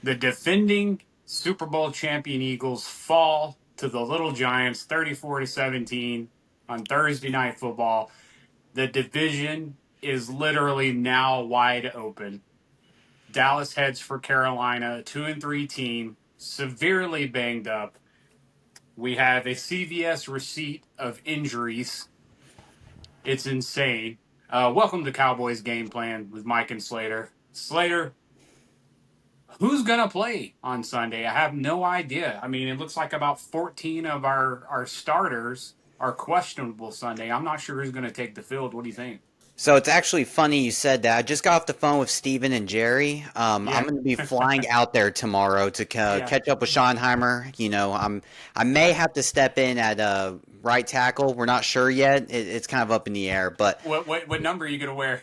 The defending Super Bowl champion Eagles fall to the Little Giants 34-17 on Thursday Night Football. The division is literally now wide open. Dallas heads for Carolina, a 2-3 team, severely banged up. We have a CVS receipt of injuries. It's insane. Welcome to Cowboys Gameplan with Mike and Slater. Slater, who's going to play on Sunday? I have no idea. I mean, it looks like about 14 of our starters are questionable Sunday. I'm not sure who's going to take the field. What do you think? So it's actually funny you said that. I just got off the phone with Steven and Jerry. I'm Yeah. going to be flying out there tomorrow to Yeah. catch up with Schottenheimer. I may have to step in at right tackle. We're not sure yet. It's kind of up in the air, but What number are you going to wear?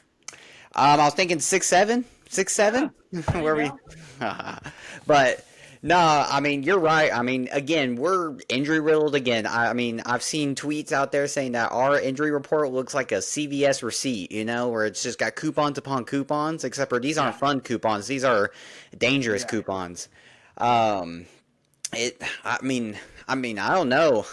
I was thinking 6'7", 6'7", Yeah. There you where we, go. but no, I mean you're right. I mean again, we're injury riddled again. I mean I've seen tweets out there saying that our injury report looks like a CVS receipt, where it's just got coupons upon coupons. Except for these aren't Yeah. fun coupons; these are dangerous Yeah. coupons. Um, it. I don't know.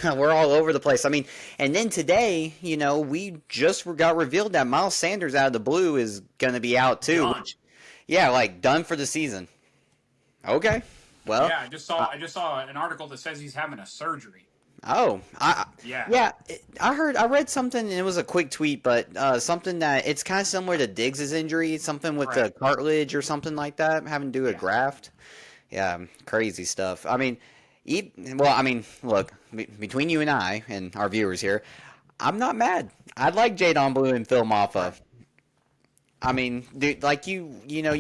We're all over the place. I mean, and then today, we just got revealed that Miles Sanders out of the blue is going to be out too. Done. Which, yeah, like done for the season. Okay. Well, Yeah, I just saw an article that says he's having a surgery. oh, Yeah. yeah, I read something and it was a quick tweet, but something that it's kind of similar to Diggs's injury, something with the Right. cartilage or something like that, having to do a Yeah. graft. Yeah, crazy stuff. I mean, well, I mean, look, between you and our viewers here, I'm not mad. I'd like Jadon Blue and Phil Maffa. Right. I mean, dude, like you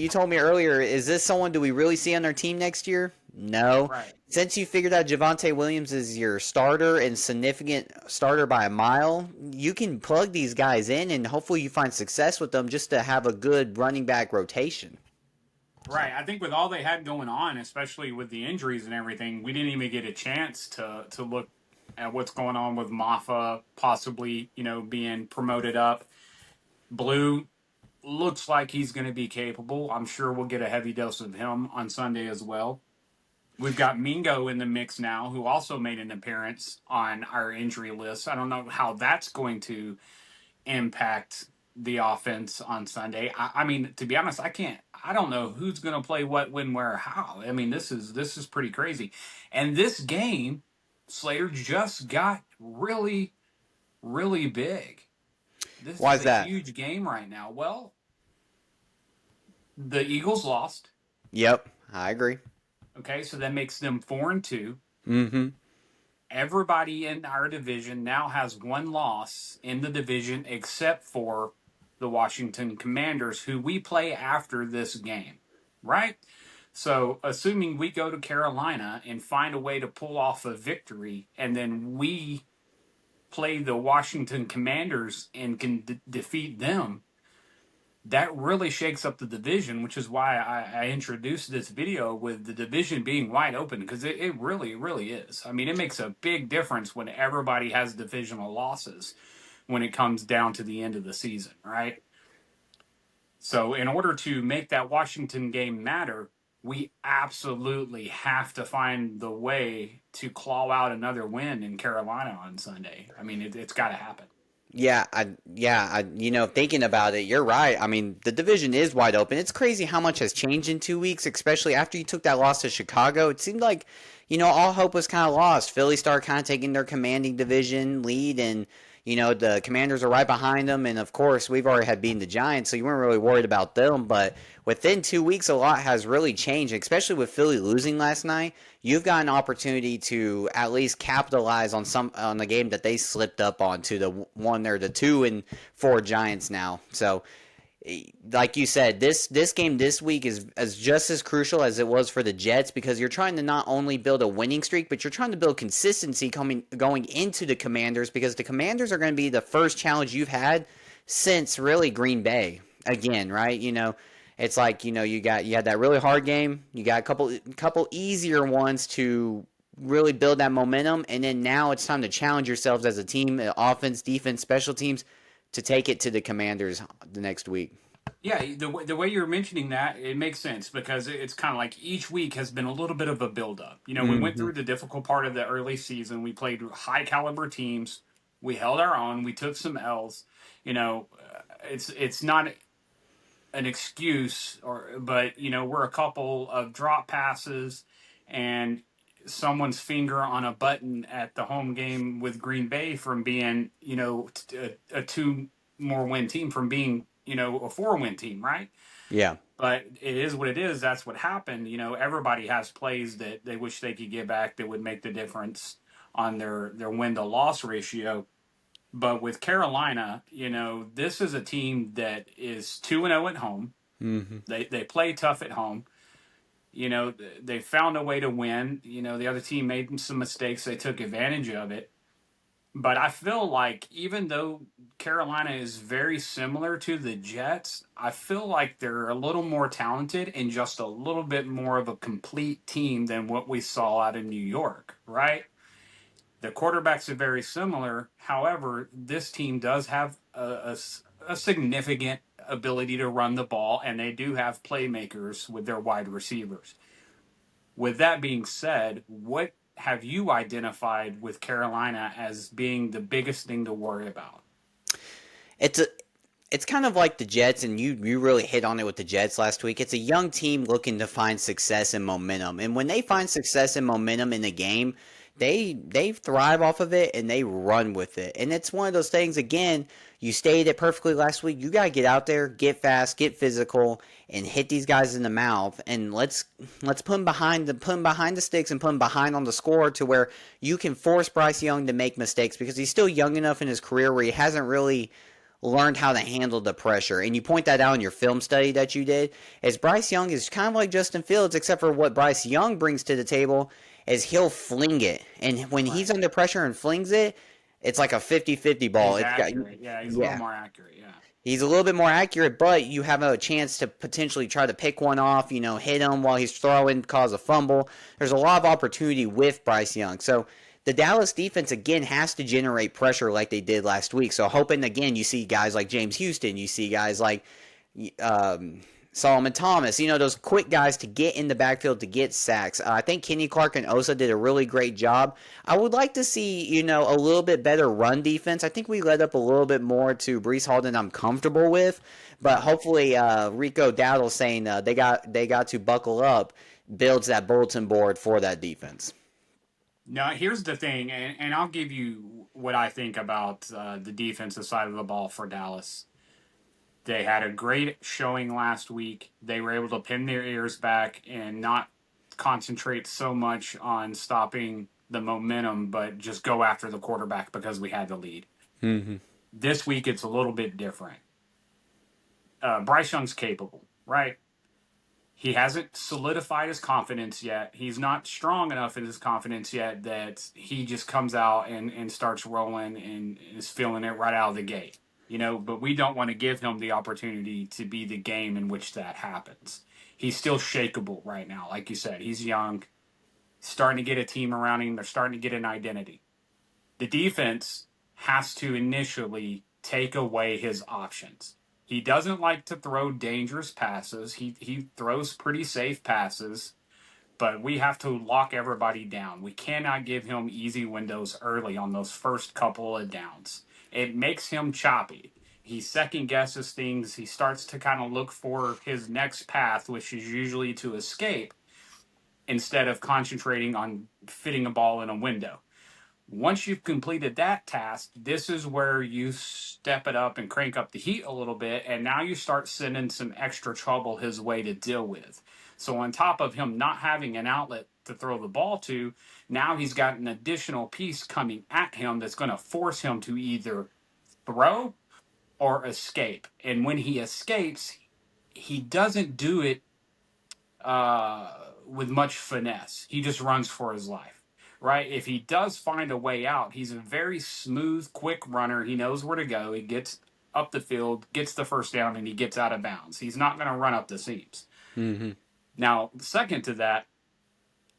told me earlier, is this someone do we really see on their team next year? No. Right. Since you figured out Javonte Williams is your starter and significant starter by a mile, you can plug these guys in and hopefully you find success with them just to have a good running back rotation. So, Right. I think with all they had going on, especially with the injuries and everything, we didn't even get a chance to look at what's going on with Maffa possibly, being promoted up. Blue looks like he's going to be capable. I'm sure we'll get a heavy dose of him on Sunday as well. We've got Mingo in the mix now, who also made an appearance on our injury list. I don't know how that's going to impact the offense on Sunday. I mean, to be honest, I can't. I don't know who's going to play what, when, where, how. I mean, this is pretty crazy. And this game, Slater just got really, really big. This why is is a that? huge game right now. Well, the Eagles lost. Yep, I agree. Okay, so that makes them 4-2. Mm-hmm. Everybody in our division now has one loss in the division except for the Washington Commanders, who we play after this game, right? So, assuming we go to Carolina and find a way to pull off a victory, and then we play the Washington Commanders and can defeat them, that really shakes up the division, which is why I introduced this video with the division being wide open because it really, really is. I mean, it makes a big difference when everybody has divisional losses when it comes down to the end of the season, right? So, in order to make that Washington game matter, we absolutely have to find the way to claw out another win in Carolina on Sunday. I mean, it's got to happen. Thinking about it, you're right. I mean, the division is wide open. It's crazy how much has changed in 2 weeks, especially after you took that loss to Chicago. It seemed like, all hope was kind of lost. Philly started kind of taking their commanding division lead, and, the Commanders are right behind them. And, of course, we've already had beaten the Giants, so you weren't really worried about them. But within 2 weeks, a lot has really changed, especially with Philly losing last night. You've got an opportunity to at least capitalize on the game that they slipped up on to the 1 or the 2-4 Giants now. So, like you said, this game this week is just as crucial as it was for the Jets because you're trying to not only build a winning streak, but you're trying to build consistency going into the Commanders because the Commanders are going to be the first challenge you've had since really Green Bay again, right? It's like you had that really hard game, you got a couple easier ones to really build that momentum, and then now it's time to challenge yourselves as a team, offense, defense, special teams, to take it to the Commanders the next week. Yeah, the way you're mentioning that, it makes sense because it's kind of like each week has been a little bit of a buildup. We went Mm-hmm. through the difficult part of the early season. We played high caliber teams. We held our own. We took some L's. It's not an excuse, but we're a couple of drop passes and someone's finger on a button at the home game with Green Bay from being a two more win team from being a four win team, right? Yeah. But it is what it is. That's what happened. Everybody has plays that they wish they could get back that would make the difference on their win to loss ratio. But with Carolina, this is a team that is 2-0 at home. Mm-hmm. They play tough at home. They found a way to win. The other team made some mistakes. They took advantage of it. But I feel like even though Carolina is very similar to the Jets, I feel like they're a little more talented and just a little bit more of a complete team than what we saw out in New York, right? The quarterbacks are very similar. However, this team does have a significant ability to run the ball, and they do have playmakers with their wide receivers. With that being said, what have you identified with Carolina as being the biggest thing to worry about? It's a it's kind of like the Jets, and you really hit on it with the Jets last week. It's a young team looking to find success and momentum, and when they find success and momentum in the game, they thrive off of it and they run with it. And it's one of those things. Again, you stated it perfectly last week. You gotta get out there, get fast, get physical, and hit these guys in the mouth. And let's put them behind the sticks and put them behind on the score to where you can force Bryce Young to make mistakes because he's still young enough in his career where he hasn't really learned how to handle the pressure. And you point that out in your film study that you did. As Bryce Young is kind of like Justin Fields, except for what Bryce Young brings to the table is he'll fling it. And when he's Right. under pressure and flings it, it's like a 50-50 ball. He's It's got accurate. Yeah, he's a little yeah. more accurate. Yeah. He's a little bit more accurate, but you have a chance to potentially try to pick one off, hit him while he's throwing, cause a fumble. There's a lot of opportunity with Bryce Young. So the Dallas defense, again, has to generate pressure like they did last week. So hoping, again, you see guys like James Houston, you see guys like um, Solomon Thomas, those quick guys to get in the backfield to get sacks. I think Kenny Clark and Osa did a really great job. I would like to see, a little bit better run defense. I think we led up a little bit more to Brees Hall than I'm comfortable with, but Right. hopefully Rico Dowdle saying they got to buckle up builds that bulletin board for that defense. Now, here's the thing, and I'll give you what I think about the defensive side of the ball for Dallas. They had a great showing last week. They were able to pin their ears back and not concentrate so much on stopping the momentum, but just go after the quarterback because we had the lead. Mm-hmm. This week, it's a little bit different. Bryce Young's capable, right? He hasn't solidified his confidence yet. He's not strong enough in his confidence yet that he just comes out and starts rolling and is feeling it right out of the gate. But we don't want to give him the opportunity to be the game in which that happens. He's still shakeable right now. Like you said, he's young, starting to get a team around him. They're starting to get an identity. The defense has to initially take away his options. He doesn't like to throw dangerous passes. He throws pretty safe passes, but we have to lock everybody down. We cannot give him easy windows early on those first couple of downs. It makes him choppy. He second guesses things. He starts to kind of look for his next path, which is usually to escape, instead of concentrating on fitting a ball in a window. Once you've completed that task, this is where you step it up and crank up the heat a little bit, and now you start sending some extra trouble his way to deal with. So, on top of him not having an outlet to throw the ball to, now he's got an additional piece coming at him that's going to force him to either throw or escape. And when he escapes, he doesn't do it with much finesse. He just runs for his life, right? If he does find a way out, he's a very smooth, quick runner. He knows where to go. He gets up the field, gets the first down, and he gets out of bounds. He's not going to run up the seams. Mm-hmm. Now, second to that,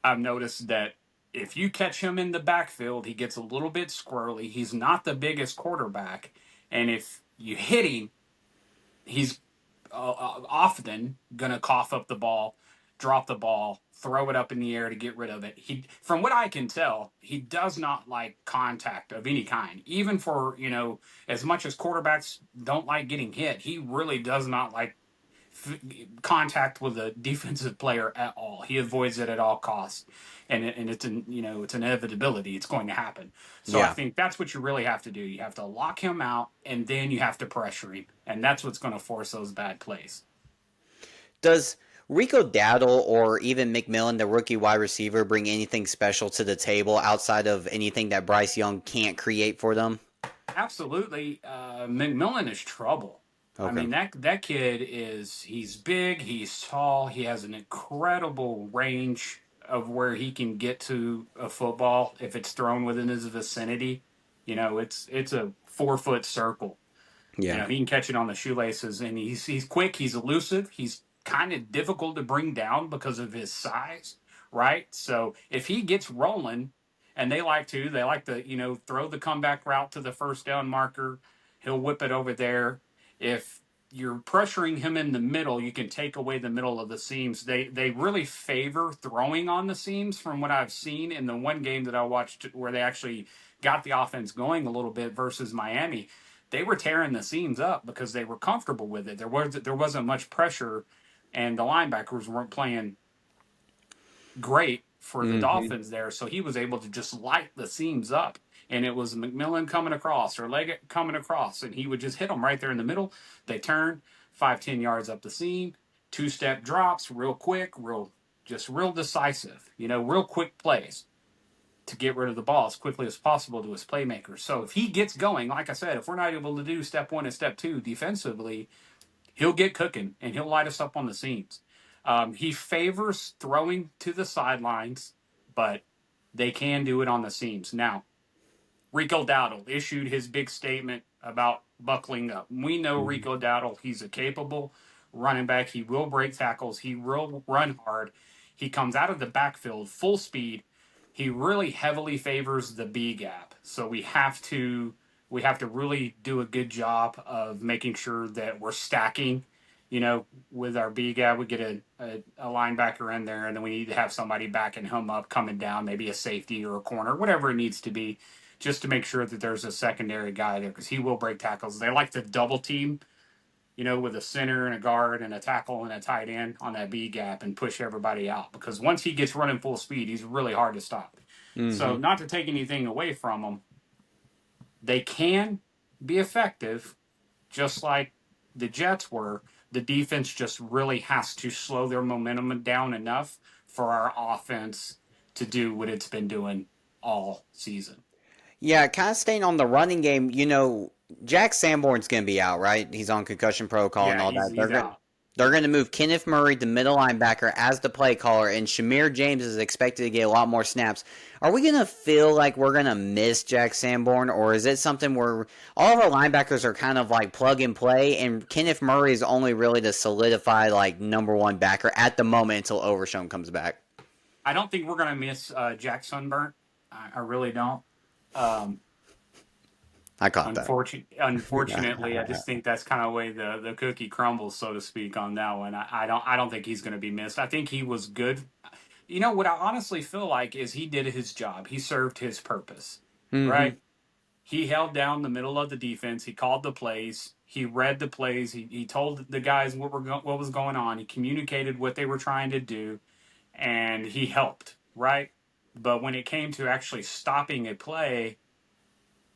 I've noticed that if you catch him in the backfield, he gets a little bit squirrely. He's not the biggest quarterback. And if you hit him, he's often going to cough up the ball, drop the ball, throw it up in the air to get rid of it. From what I can tell, he does not like contact of any kind. Even for, as much as quarterbacks don't like getting hit, he really does not like contact with a defensive player at all. He avoids it at all costs, and it's it's an inevitability. It's going to happen. So I Yeah. think that's what you really have to do. You have to lock him out, and then you have to pressure him, and that's what's going to force those bad plays. Does Rico Dowdle or even McMillan, the rookie wide receiver, bring anything special to the table outside of anything that Bryce Young can't create for them? Absolutely, McMillan is trouble. I Okay. mean that kid he's big, he's tall, he has an incredible range of where he can get to a football if it's thrown within his vicinity. It's a 4 foot circle. Yeah. He can catch it on the shoelaces, and he's quick, he's elusive, he's kind of difficult to bring down because of his size, right? So if he gets rolling, and they like to throw the comeback route to the first down marker, he'll whip it over there. If you're pressuring him in the middle, you can take away the middle of the seams. They really favor throwing on the seams from what I've seen in the one game that I watched where they actually got the offense going a little bit versus Miami. They were tearing the seams up because they were comfortable with it. There wasn't much pressure, and the linebackers weren't playing great for the Mm-hmm. Dolphins there, so he was able to just light the seams up. And it was McMillan coming across or Leggett coming across, and he would just hit them right there in the middle. They turn 5-10 yards up the seam, 2-step drops, real quick, real decisive. Real quick plays to get rid of the ball as quickly as possible to his playmakers. So if he gets going, like I said, if we're not able to do step one and step two defensively, he'll get cooking and he'll light us up on the seams. He favors throwing to the sidelines, but they can do it on the seams. Now, Rico Dowdle issued his big statement about buckling up. We know Mm-hmm. Rico Dowdle, he's a capable running back. He will break tackles, he will run hard. He comes out of the backfield full speed. He really heavily favors the B gap. So we have to really do a good job of making sure that we're stacking, with our B gap. We get a linebacker in there, and then we need to have somebody backing him up, coming down, maybe a safety or a corner, whatever it needs to be, just to make sure that there's a secondary guy there because he will break tackles. They like to double team, with a center and a guard and a tackle and a tight end on that B gap and push everybody out because once he gets running full speed, he's really hard to stop. Mm-hmm. So, not to take anything away from them, they can be effective, just like the Jets were. The defense just really has to slow their momentum down enough for our offense to do what it's been doing all season. Yeah, kind of staying on the running game. Jack Sanborn's going to be out, right? He's on concussion protocol and Yeah, all he's that. he's out. They're going to move Kenneth Murray, the middle linebacker, as the play caller, and Shamir James is expected to get a lot more snaps. Are we going to feel like we're going to miss Jack Sanborn, or is it something where all of our linebackers are kind of like plug and play, and Kenneth Murray is only really to solidify like number one backer at the moment until Overshown comes back? I don't think we're going to miss Jack Sunburnt. I really don't. Um, I caught that. Unfortunately, I just think that's kind of the way the cookie crumbles, so to speak, on that one. I don't think he's going to be missed. I think he was good. What I honestly feel like is he did his job. He served his purpose, Mm-hmm. right? He held down the middle of the defense. He called the plays. He read the plays. He told the guys what was going on. He communicated what they were trying to do, and he helped, right? But when it came to actually stopping a play,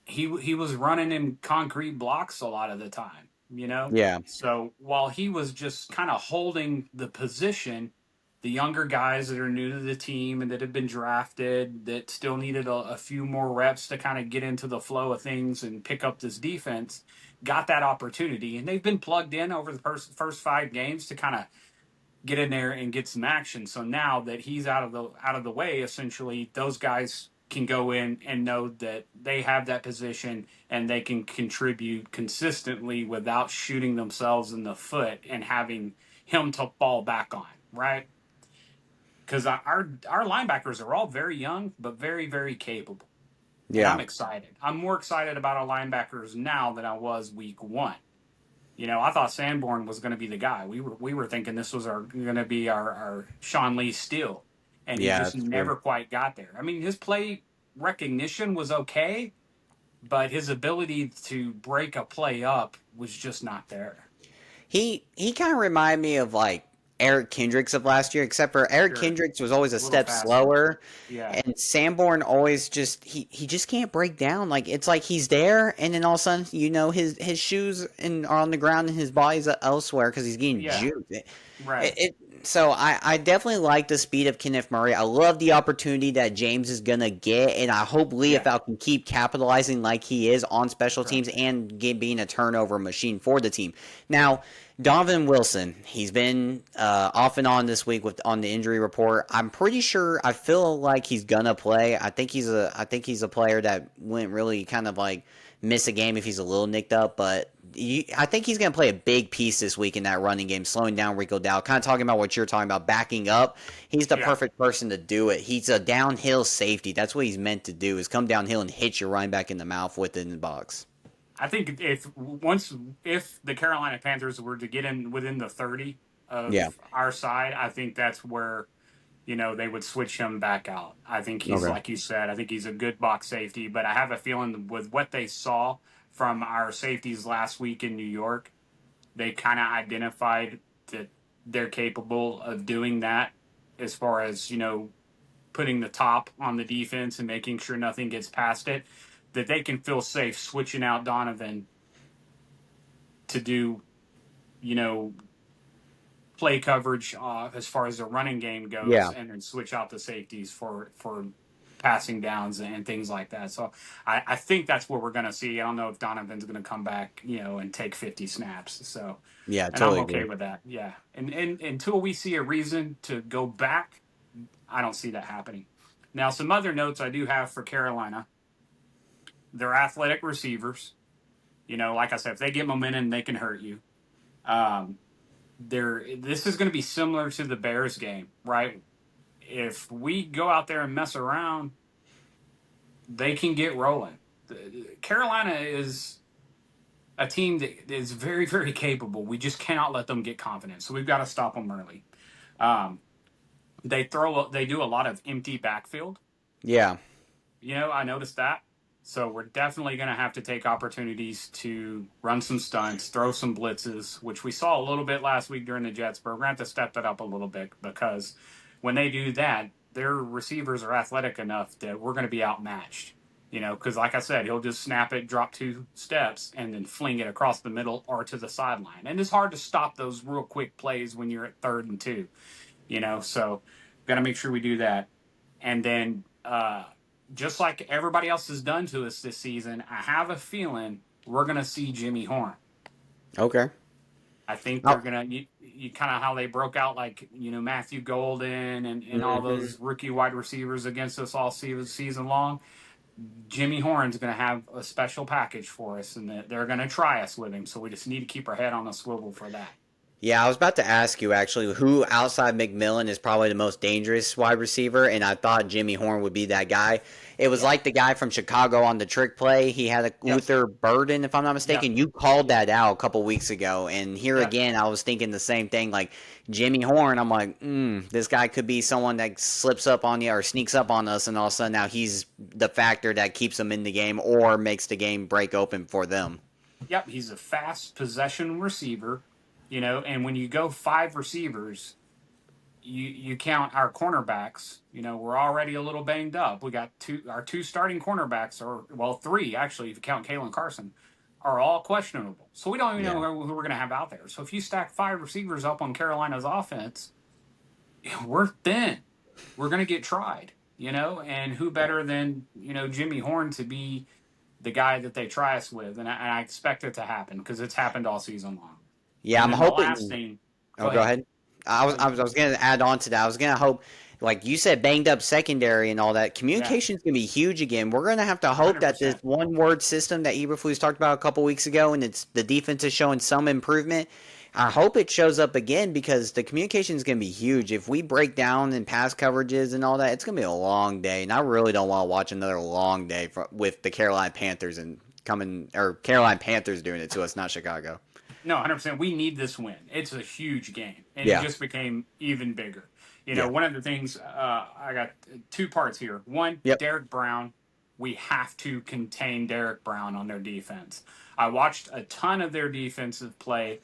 he was running in concrete blocks a lot of the time. Yeah. So while he was just kind of holding the position, the younger guys that are new to the team and that have been drafted that still needed a few more reps to kind of get into the flow of things and pick up this defense got that opportunity, and they've been plugged in over the first 5 games to kind of get in there and get some action. So now that he's out of the way, essentially, those guys can go in and know that they have that position and they can contribute consistently without shooting themselves in the foot and having him to fall back on, right? Because our linebackers are all very young but very very capable, and I'm Yeah. excited. I'm more excited about our linebackers now than I was week one. I thought Sanborn was going to be the guy. We were thinking this was going to be our Sean Lee Steele, and he Yeah, just that's true. never quite got there. I mean, his play recognition was okay, but his ability to break a play up was just not there. He kind of reminded me of like Eric Kendricks of last year, except for Eric Sure, Kendricks was always a a little step faster. slower, Yeah, and Sanborn always just he just can't break down. Like it's like he's there, and then all of a sudden, his shoes are on the ground and his body's elsewhere because he's getting yeah, juked. right. So I definitely like the speed of Kenneth Murray. I love the opportunity that James is gonna get, and I hope Yeah, Leofold can keep capitalizing like he is on special teams correct. and being a turnover machine for the team. Now, Donovan Wilson, he's been off and on this week on the injury report. I'm pretty sure. I feel like he's gonna play. I think he's a player that wouldn't really kind of like miss a game if he's a little nicked up, but I think he's going to play a big piece this week in that running game, slowing down Rico Dowdle. Kind of talking about what you're talking about, backing up. He's the Yeah, perfect person to do it. He's a downhill safety. That's what he's meant to do: is come downhill and hit your running back in the mouth with it in the box. I think if the Carolina Panthers were to get in within the 30 Yeah. of our side, I think that's where they would switch him back out. I think he's, Okay. like you said, I think he's a good box safety, but I have a feeling with what they saw from our safeties last week in New York, they kind of identified that they're capable of doing that as far as, putting the top on the defense and making sure nothing gets past it, that they can feel safe switching out Donovan to do, you know, play coverage as far as the running game goes, Yeah. and then switch out the safeties for passing downs and things like that. So I think that's what we're going to see. I don't know if Donovan's going to come back, and take 50 snaps. So, Yeah. and I'm Totally okay agree. with that. Yeah. And until we see a reason to go back, I don't see that happening. Now, some other notes I do have for Carolina. They're athletic receivers. Like I said, if they get momentum, they can hurt you. Um, this is going to be similar to the Bears game, right? If we go out there and mess around, they can get rolling. Carolina is a team that is very, very capable. We just cannot let them get confident. So we've got to stop them early. Um, they do a lot of empty backfield. Yeah. I noticed that. So we're definitely going to have to take opportunities to run some stunts, throw some blitzes, which we saw a little bit last week during the Jets, but we're going to have to step that up a little bit because when they do that, their receivers are athletic enough that we're going to be outmatched. Because like I said, he'll just snap it, drop 2 steps, and then fling it across the middle or to the sideline. And it's hard to stop those real quick plays when you're at 3rd and 2. So got to make sure we do that. And then just like everybody else has done to us this season, I have a feeling we're going to see Jimmy Horn. Okay. I think they're Oh. going to, you kind of how they broke out, like, Matthew Golden and all Hmm. those rookie wide receivers against us all season long. Jimmy Horn's going to have a special package for us, and they're going to try us with him. So we just need to keep our head on a swivel for that. Yeah, I was about to ask you actually who outside McMillan is probably the most dangerous wide receiver, and I thought Jimmy Horn would be that guy. It was Yeah. like the guy from Chicago on the trick play. He had a Yep. Luther Burden, if I'm not Yep. mistaken. You called that out a couple weeks ago, and here Yep. again, I was thinking the same thing. Like Jimmy Horn, I'm like, this guy could be someone that slips up on you or sneaks up on us, and all of a sudden now he's the factor that keeps them in the game or makes the game break open for them. Yep, he's a fast possession receiver, and when you go 5 receivers, you count our cornerbacks, we're already a little banged up. We got our two starting cornerbacks, or well, three actually, if you count Kalen Carson, are all questionable. So we don't even Yeah. know who we're going to have out there. So if you stack 5 receivers up on Carolina's offense, we're thin. We're going to get tried, and who better than, Jimmy Horn to be the guy that they try us with, and I expect it to happen because it's happened all season long. Yeah, And I'm then the last hoping. thing, go Oh, go ahead. ahead. I was, No, I was, I was going to add on to that. I was going to hope, like you said, banged up secondary and all that. yeah, Communication's going to be huge again. We're going to have to hope that this 100%. one word system that Eberflus talked about a couple weeks ago, and it's the defense is showing some improvement. I hope it shows up again because the communication is going to be huge. If we break down in pass coverages and all that, it's going to be a long day, and I really don't want to watch another long day with the Carolina Panthers and coming or Carolina Panthers doing it to us, not Chicago. No, 100%. We need this win. It's a huge game, and it Yeah. just became even bigger. Yeah. One of the things I got two parts here. One, Yep. Derek Brown. We have to contain Derek Brown on their defense. I watched a ton of their defensive play.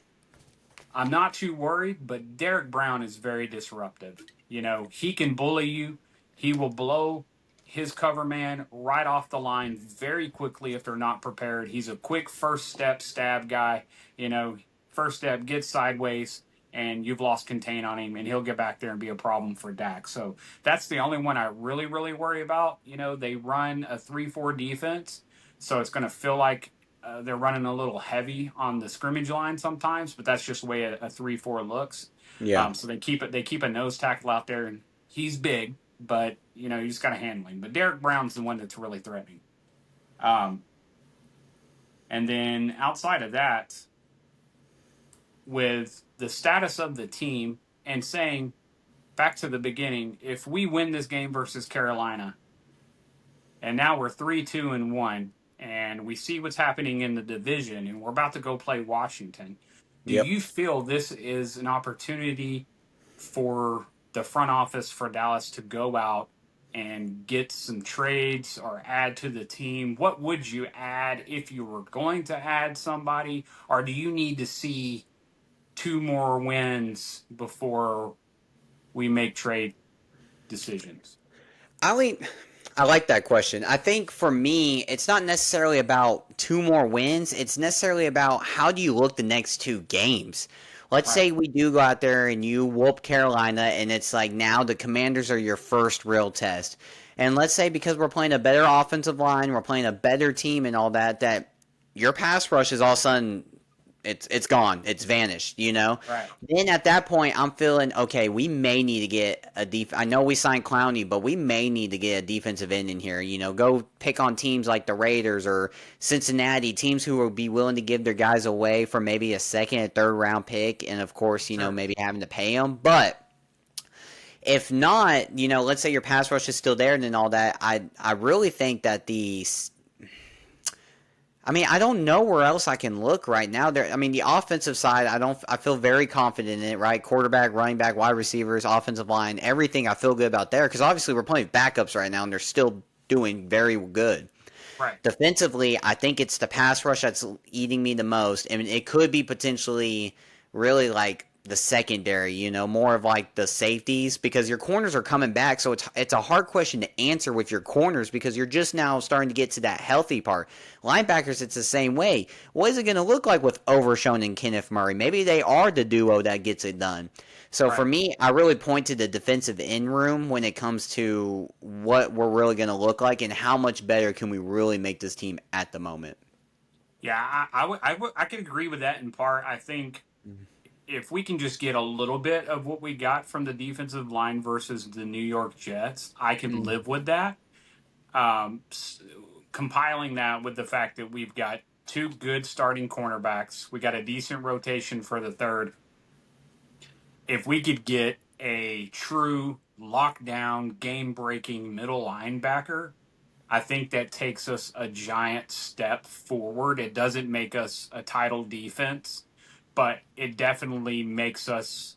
I'm not too worried, but Derek Brown is very disruptive. He can bully you. He will blow his cover man right off the line very quickly if they're not prepared. He's a quick first step stab guy. You know, First step, gets sideways, and you've lost contain on him, and he'll get back there and be a problem for Dak. So that's the only one I really, really worry about. They run a 3-4 defense, so it's going to feel like they're running a little heavy on the scrimmage line sometimes, but that's just the way a 3-4 looks. Yeah. So they keep a nose tackle out there, and he's big, but you just got to handle him. But Derek Brown's the one that's really threatening. And then outside of that, with the status of the team and saying back to the beginning, if we win this game versus Carolina, and now we're 3-2-1, and we see what's happening in the division, and we're about to go play Washington. Do Yep. you feel this is an opportunity for the front office for Dallas to go out and get some trades or add to the team? What would you add if you were going to add somebody, or do you need to see two more wins before we make trade decisions? I like that question. I think for me, it's not necessarily about two more wins. It's necessarily about how do you look the next two games. Let's Right. say we do go out there and you whoop Carolina, and it's like now the Commanders are your first real test. And let's say because we're playing a better offensive line, we're playing a better team and all that, that your pass rush is all of a sudden it's gone. It's vanished, Right. Then at that point, I'm feeling, okay, we may need to get I know we signed Clowney, but we may need to get a defensive end in here. Go pick on teams like the Raiders or Cincinnati, teams who will be willing to give their guys away for maybe a second and third round pick, and of course, Sure. maybe having to pay them. But if not, let's say your pass rush is still there and then all that, I really think that I don't know where else I can look right now. The offensive side, I feel very confident in it, right? Quarterback, running back, wide receivers, offensive line, everything I feel good about there because obviously we're playing backups right now and they're still doing very good. Right. Defensively, I think it's the pass rush that's eating me the most. I mean, it could be potentially really like the secondary, more of like the safeties because your corners are coming back. So it's a hard question to answer with your corners because you're just now starting to get to that healthy part. Linebackers, it's the same way. What is it going to look like with Overshown and Kenneth Murray? Maybe they are the duo that gets it done. So for Right. me, I really point to the defensive end room when it comes to what we're really going to look like and how much better can we really make this team at the moment. Yeah, I could agree with that in part. I think if we can just get a little bit of what we got from the defensive line versus the New York Jets, I can Mm. live with that. Um, Compiling that with the fact that we've got two good starting cornerbacks, we got a decent rotation for the third. If we could get a true lockdown, game breaking middle linebacker, I think that takes us a giant step forward. It doesn't make us a title defense, but it definitely makes us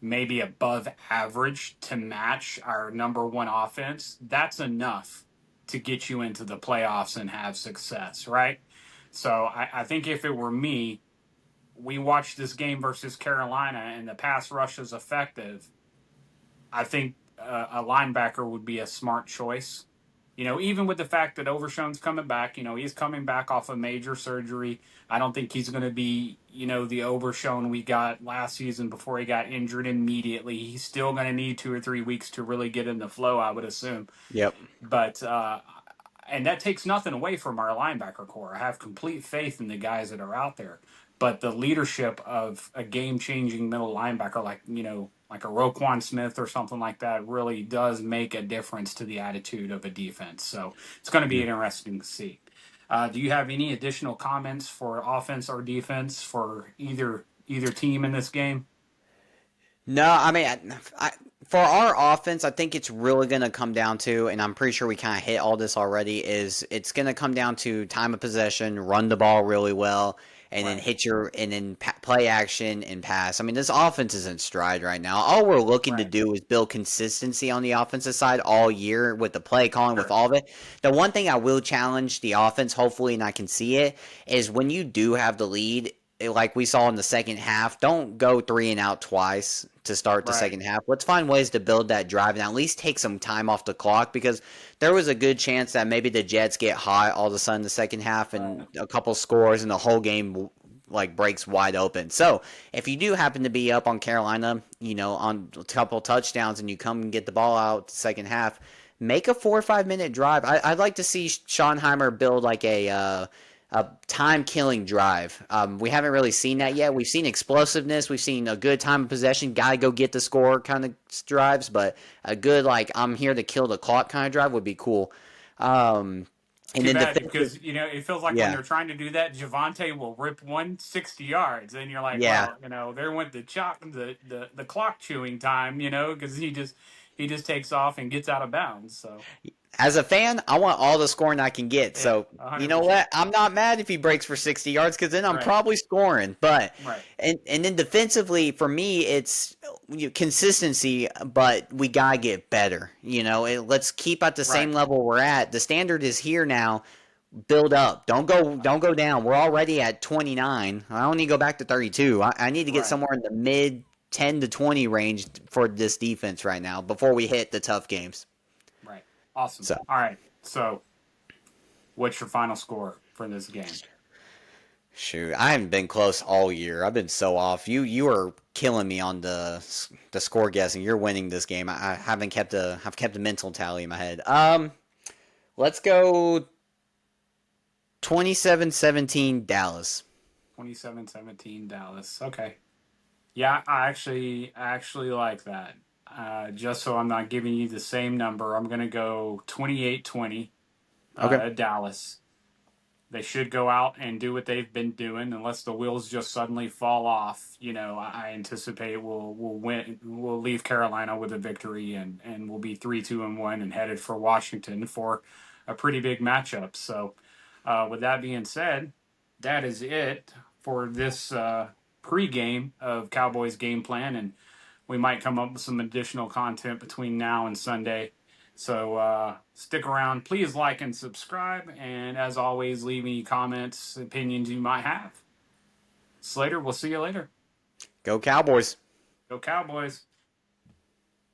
maybe above average to match our number one offense. That's enough to get you into the playoffs and have success, right? So I think if it were me, we watched this game versus Carolina and the pass rush is effective. I think a linebacker would be a smart choice. Even with the fact that Overshown's coming back, he's coming back off a major surgery. I don't think he's going to be, the Overshown we got last season before he got injured immediately. He's still going to need 2 or 3 weeks to really get in the flow, I would assume. Yep. But, and that takes nothing away from our linebacker core. I have complete faith in the guys that are out there. But the leadership of a game-changing middle linebacker like a Roquan Smith or something like that really does make a difference to the attitude of a defense. So it's going to be interesting to see. Do you have any additional comments for offense or defense for either team in this game? No, for our offense, I think it's really going to come down to, and I'm pretty sure we kind of hit all this already, is it's going to come down to time of possession, run the ball really well, and then Right. hit your and then play action and pass. I mean, this offense is in stride right now. All we're looking to Right. do is build consistency on the offensive side all year with the play calling, with Sure. all of it. The one thing I will challenge the offense, hopefully, and I can see it, is when you do have the lead, like we saw in the second half, don't go three and out twice to start the Right. second half. Let's find ways to build that drive and at least take some time off the clock, because there was a good chance that maybe the Jets get hot all of a sudden the second half Right. and a couple scores and the whole game like breaks wide open. So if you do happen to be up on Carolina, on a couple touchdowns and you come and get the ball out the second half, make a 4 or 5 minute drive. I'd like to see Schottenheimer build like a time killing drive. We haven't really seen that yet. We've seen explosiveness. We've seen a good time of possession, gotta go get the score kind of drives, but a good like I'm here to kill the clock kind of drive would be cool. Um, and Too then bad defensive, because it feels like when yeah, they're trying to do that, Javante will rip 160 yards, and you're like, yeah. well, there went the clock chewing time, because he just takes off and gets out of bounds. So As a fan, I want all the scoring I can get. yeah, So, you know 100%. what? I'm not mad if he breaks for 60 yards, because then I'm Right. probably scoring. But Right. and then defensively, for me, it's consistency, but we gotta get better. Let's keep at the Right. same level we're at. The standard is here now. Build up. Don't go down. We're already at 29. I don't need to go back to 32. I need to get Right. somewhere in the mid 10 to 20 range for this defense right now before we hit the tough games. Right. Awesome. So. All right. So, what's your final score for this game? Shoot, I haven't been close all year. I've been so off. You are killing me on the score guessing. You're winning this game. I haven't kept a mental tally in my head. Let's go 27-17 Dallas. 27-17 Dallas. Okay. Yeah, I actually like that. Just so I'm not giving you the same number, I'm gonna go 28-20 Okay. Dallas. They should go out and do what they've been doing, unless the wheels just suddenly fall off. I anticipate we'll win. We'll leave Carolina with a victory, and we'll be 3-2-1 and headed for Washington for a pretty big matchup. So, with that being said, that is it for this pregame of Cowboys game plan, and we might come up with some additional content between now and Sunday. So stick around. Please like and subscribe. And as always, leave any comments, opinions you might have. Slater, we'll see you later. Go Cowboys. Go Cowboys.